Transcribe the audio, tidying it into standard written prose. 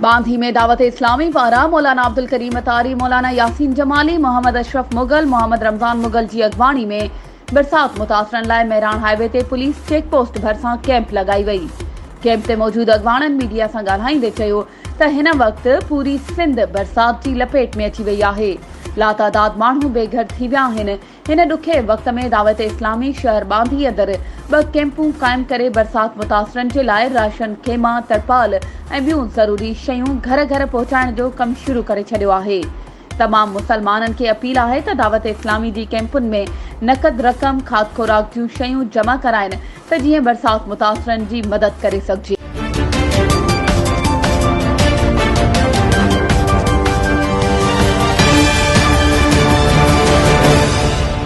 बांधी में दावत इस्लामी पारा मौलाना अब्दुल करीम अतारी, मौलाना यासीन जमाली, मोहम्मद अशरफ मुगल, मोहम्मद रमज़ान मुगल जी अगवाणी में बरसात मुतासरन लाइ मेहरान हाईवे ते पुलिस चेक पोस्ट भरिसां कैंप लगाई वई। कैंप ते मौजूद अगवाणनि मीडिया सां ॻाल्हाईंदे चयो त हिन वक़्त पूरी सिंध बरसात जी लपेट में अची वई आहे। लातादाद माण्हू बेघर थी विया आहिनि। हिन ॾुखे वक़्त में दावत इस्लामी शहर बांधी अंदरि 2 कैंपूं क़ाइम करे बरसात मुतासरनि जे लाइ राशन, खेमा, तरपाल ऐं ॿियूं ज़रूरी शयूं घर घर पहुचाइण जो कमु शुरू करे छॾियो आहे। तमाम मुसलमाननि खे अपील आहे त दावत इस्लामी जी कैंपुनि में नक़द रक़म, खाद खुराक जूं शयूं जमा कराइनि त जीअं बरसात मुतासरनि जी मदद करे सघिजे।